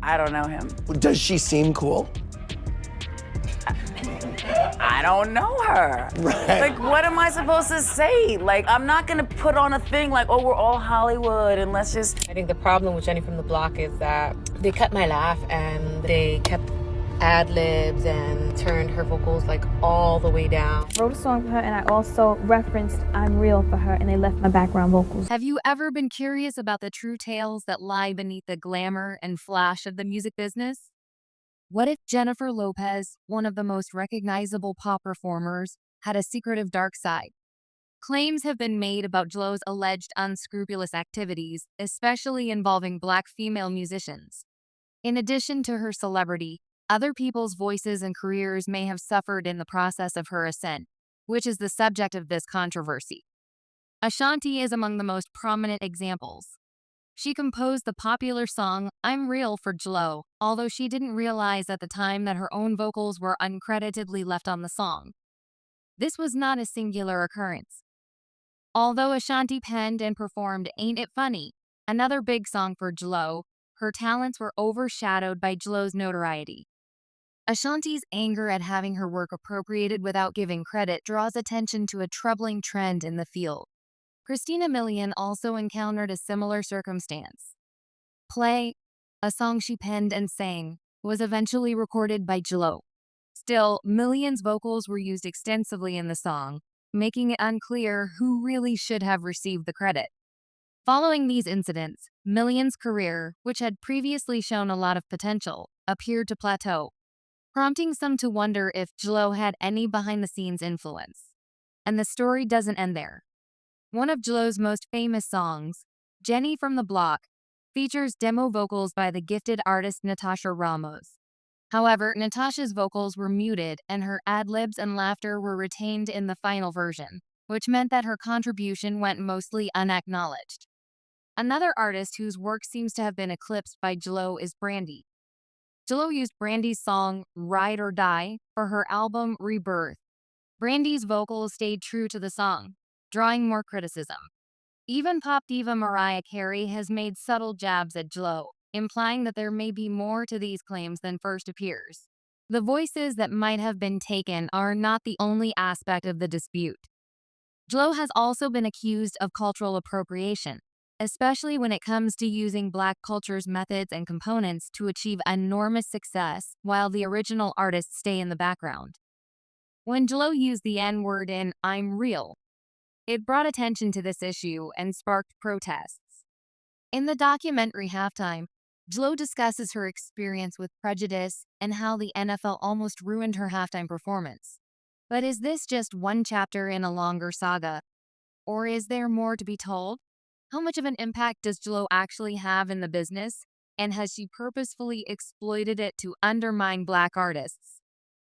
I don't know him. Does she seem cool? I don't know her. Right. Like, what am I supposed to say? Like, I'm not gonna put on a thing like, oh, we're all Hollywood and let's just. I think the problem with Jenny from the Block is that they cut my laugh and they kept ad-libs and turned her vocals like all the way down. Wrote a song for her, and I also referenced I'm Real for her, and they left my background vocals. Have you ever been curious about the true tales that lie beneath the glamour and flash of the music business? What if Jennifer Lopez, one of the most recognizable pop performers, had a secretive dark side? Claims have been made about JLO's alleged unscrupulous activities, especially involving Black female musicians. In addition to her celebrity, other people's voices and careers may have suffered in the process of her ascent, which is the subject of this controversy. Ashanti is among the most prominent examples. She composed the popular song I'm Real for JLO, although she didn't realize at the time that her own vocals were uncreditedly left on the song. This was not a singular occurrence. Although Ashanti penned and performed Ain't It Funny, another big song for JLO, her talents were overshadowed by JLO's notoriety. Ashanti's anger at having her work appropriated without giving credit draws attention to a troubling trend in the field. Christina Milian also encountered a similar circumstance. Play, a song she penned and sang, was eventually recorded by JLO. Still, Milian's vocals were used extensively in the song, making it unclear who really should have received the credit. Following these incidents, Milian's career, which had previously shown a lot of potential, appeared to plateau, prompting some to wonder if JLO had any behind-the-scenes influence. And the story doesn't end there. One of JLO's most famous songs, Jenny from the Block, features demo vocals by the gifted artist Natasha Ramos. However, Natasha's vocals were muted and her ad-libs and laughter were retained in the final version, which meant that her contribution went mostly unacknowledged. Another artist whose work seems to have been eclipsed by JLO is Brandy. JLO used Brandy's song Ride or Die for her album Rebirth. Brandy's vocals stayed true to the song, drawing more criticism. Even pop diva Mariah Carey has made subtle jabs at JLO, implying that there may be more to these claims than first appears. The voices that might have been taken are not the only aspect of the dispute. JLO has also been accused of cultural appropriation, especially when it comes to using Black culture's methods and components to achieve enormous success while the original artists stay in the background. When JLO used the N-word in I'm Real, it brought attention to this issue and sparked protests. In the documentary Halftime, JLO discusses her experience with prejudice and how the NFL almost ruined her halftime performance. But is this just one chapter in a longer saga? Or is there more to be told? How much of an impact does JLO actually have in the business? And has she purposefully exploited it to undermine Black artists?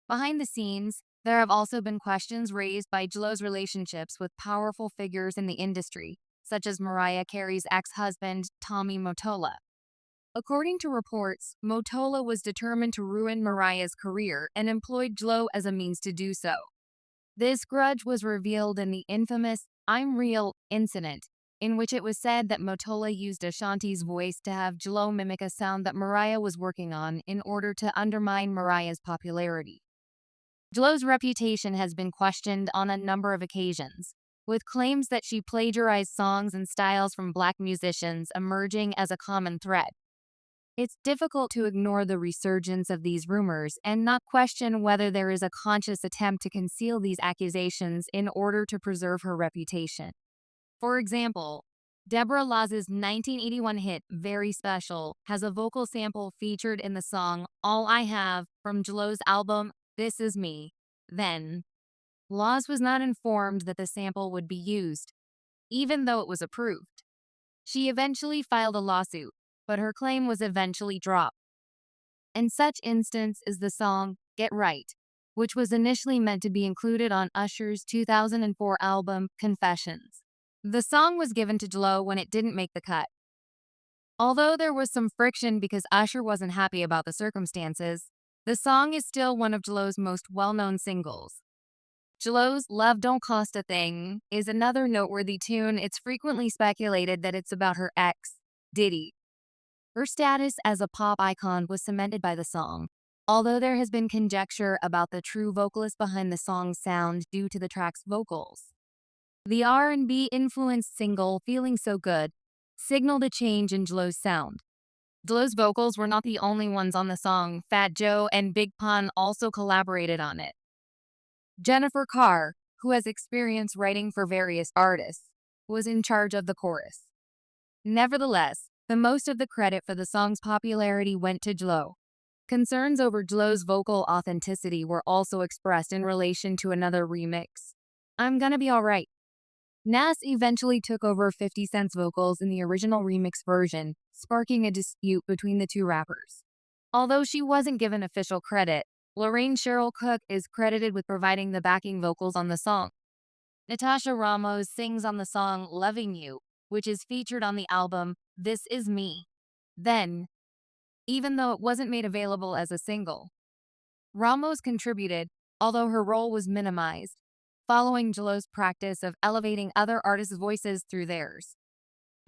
Behind the scenes, there have also been questions raised by JLO's relationships with powerful figures in the industry, such as Mariah Carey's ex-husband, Tommy Mottola. According to reports, Mottola was determined to ruin Mariah's career and employed JLO as a means to do so. This grudge was revealed in the infamous I'm Real incident, in which it was said that Mottola used Ashanti's voice to have JLO mimic a sound that Mariah was working on in order to undermine Mariah's popularity. JLO's reputation has been questioned on a number of occasions, with claims that she plagiarized songs and styles from Black musicians emerging as a common thread. It's difficult to ignore the resurgence of these rumors and not question whether there is a conscious attempt to conceal these accusations in order to preserve her reputation. For example, Deborah Laws's 1981 hit Very Special has a vocal sample featured in the song All I Have from JLO's album This Is Me. Then, Laws was not informed that the sample would be used, even though it was approved. She eventually filed a lawsuit, but her claim was eventually dropped. And such instance is the song Get Right, which was initially meant to be included on Usher's 2004 album Confessions. The song was given to JLO when it didn't make the cut. Although there was some friction because Usher wasn't happy about the circumstances, the song is still one of JLO's most well-known singles. JLO's Love Don't Cost a Thing is another noteworthy tune. It's frequently speculated that it's about her ex, Diddy. Her status as a pop icon was cemented by the song, although there has been conjecture about the true vocalist behind the song's sound due to the track's vocals. The R&B influenced single Feeling So Good signaled a change in JLo's sound. JLo's vocals were not the only ones on the song. Fat Joe and Big Pun also collaborated on it. Jennifer Carr, who has experience writing for various artists, was in charge of the chorus. Nevertheless, the most of the credit for the song's popularity went to JLo. Concerns over JLo's vocal authenticity were also expressed in relation to another remix, I'm Gonna Be Alright. Nas eventually took over 50 Cent's vocals in the original remix version, sparking a dispute between the two rappers. Although she wasn't given official credit, Lorraine Cheryl Cook is credited with providing the backing vocals on the song. Natasha Ramos sings on the song Loving You, which is featured on the album This Is Me. Then, even though it wasn't made available as a single, Ramos contributed, although her role was minimized, following JLo's practice of elevating other artists' voices through theirs.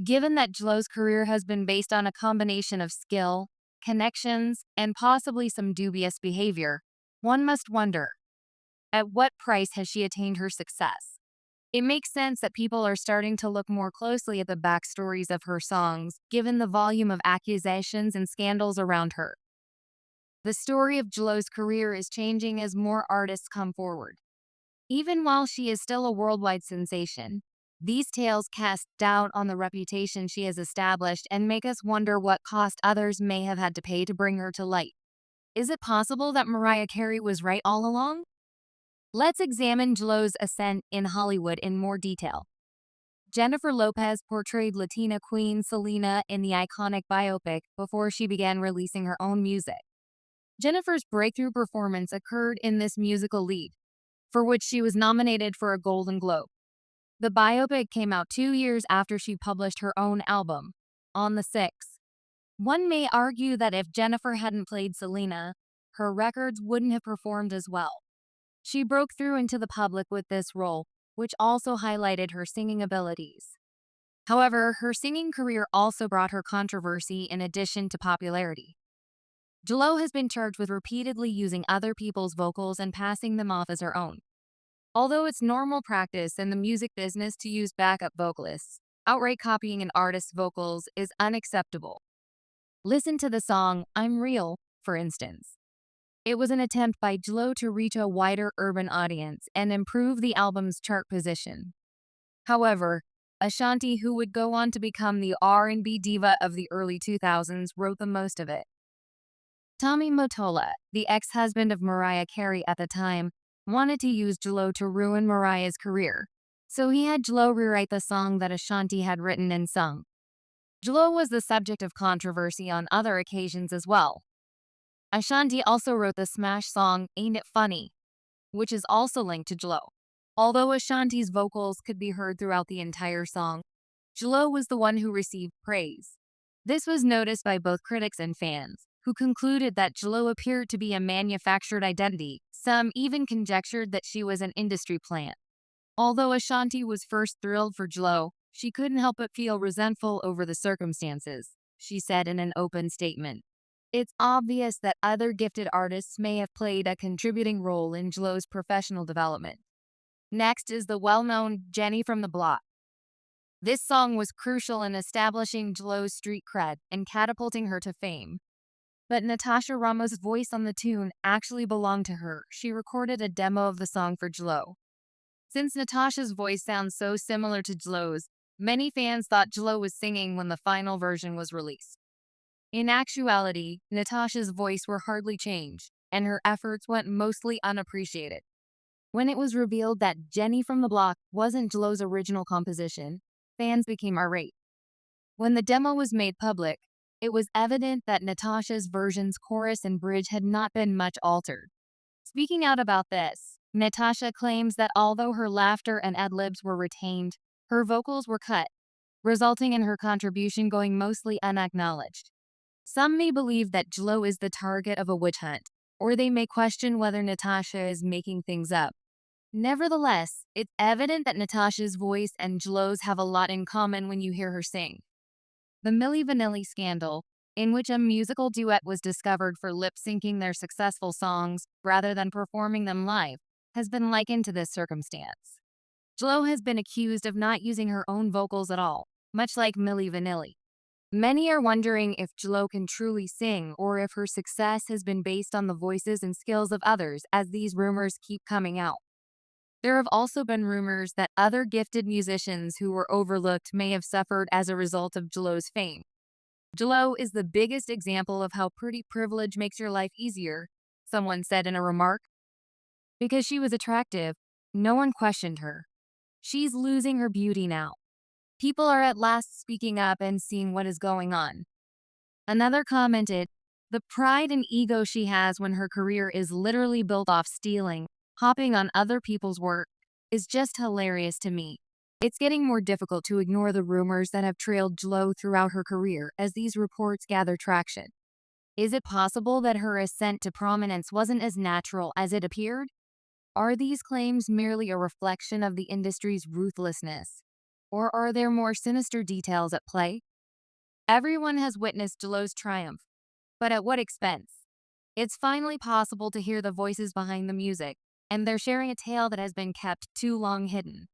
Given that JLo's career has been based on a combination of skill, connections, and possibly some dubious behavior, one must wonder, at what price has she attained her success? It makes sense that people are starting to look more closely at the backstories of her songs, given the volume of accusations and scandals around her. The story of JLo's career is changing as more artists come forward. Even while she is still a worldwide sensation, these tales cast doubt on the reputation she has established and make us wonder what cost others may have had to pay to bring her to light. Is it possible that Mariah Carey was right all along? Let's examine JLo's ascent in Hollywood in more detail. Jennifer Lopez portrayed Latina queen Selena in the iconic biopic before she began releasing her own music. Jennifer's breakthrough performance occurred in this musical lead, for which she was nominated for a Golden Globe. The biopic came out 2 years after she published her own album, On the 6th. One may argue that if Jennifer hadn't played Selena, her records wouldn't have performed as well. She broke through into the public with this role, which also highlighted her singing abilities. However, her singing career also brought her controversy in addition to popularity. JLo has been charged with repeatedly using other people's vocals and passing them off as her own. Although it's normal practice in the music business to use backup vocalists, outright copying an artist's vocals is unacceptable. Listen to the song I'm Real, for instance. It was an attempt by JLo to reach a wider urban audience and improve the album's chart position. However, Ashanti, who would go on to become the R&B diva of the early 2000s, wrote the most of it. Tommy Mottola, the ex-husband of Mariah Carey at the time, wanted to use JLo to ruin Mariah's career, so he had JLo rewrite the song that Ashanti had written and sung. JLo was the subject of controversy on other occasions as well. Ashanti also wrote the smash song Ain't It Funny, which is also linked to JLo. Although Ashanti's vocals could be heard throughout the entire song, JLo was the one who received praise. This was noticed by both critics and fans, who concluded that JLo appeared to be a manufactured identity. Some even conjectured that she was an industry plant. Although Ashanti was first thrilled for JLo, she couldn't help but feel resentful over the circumstances, she said in an open statement. It's obvious that other gifted artists may have played a contributing role in JLo's professional development. Next is the well-known Jenny from the Block. This song was crucial in establishing JLo's street cred and catapulting her to fame. But Natasha Ramos' voice on the tune actually belonged to her. She recorded a demo of the song for JLo. Since Natasha's voice sounds so similar to JLo's, many fans thought JLo was singing when the final version was released. In actuality, Natasha's voice were hardly changed, and her efforts went mostly unappreciated. When it was revealed that Jenny from the Block wasn't JLo's original composition, fans became irate. When the demo was made public, it was evident that Natasha's version's chorus and bridge had not been much altered. Speaking out about this, Natasha claims that although her laughter and ad-libs were retained, her vocals were cut, resulting in her contribution going mostly unacknowledged. Some may believe that JLo is the target of a witch hunt, or they may question whether Natasha is making things up. Nevertheless, it's evident that Natasha's voice and JLo's have a lot in common when you hear her sing. The Milli Vanilli scandal, in which a musical duet was discovered for lip-syncing their successful songs rather than performing them live, has been likened to this circumstance. JLO has been accused of not using her own vocals at all, much like Milli Vanilli. Many are wondering if JLO can truly sing or if her success has been based on the voices and skills of others, as these rumors keep coming out. There have also been rumors that other gifted musicians who were overlooked may have suffered as a result of JLO's fame. JLO is the biggest example of how pretty privilege makes your life easier, someone said in a remark. Because she was attractive, no one questioned her. She's losing her beauty now. People are at last speaking up and seeing what is going on. Another commented, "The pride and ego she has when her career is literally built off stealing, hopping on other people's work, is just hilarious to me. It's getting more difficult to ignore the rumors that have trailed JLO throughout her career as these reports gather traction. Is it possible that her ascent to prominence wasn't as natural as it appeared? Are these claims merely a reflection of the industry's ruthlessness? Or are there more sinister details at play? Everyone has witnessed JLO's triumph, but at what expense? It's finally possible to hear the voices behind the music, and they're sharing a tale that has been kept too long hidden.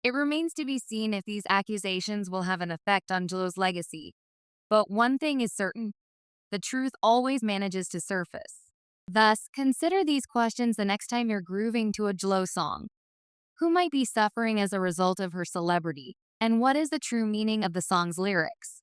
It remains to be seen if these accusations will have an effect on JLO's legacy. But one thing is certain, the truth always manages to surface. Thus, consider these questions the next time you're grooving to a JLO song. Who might be suffering as a result of her celebrity? And what is the true meaning of the song's lyrics?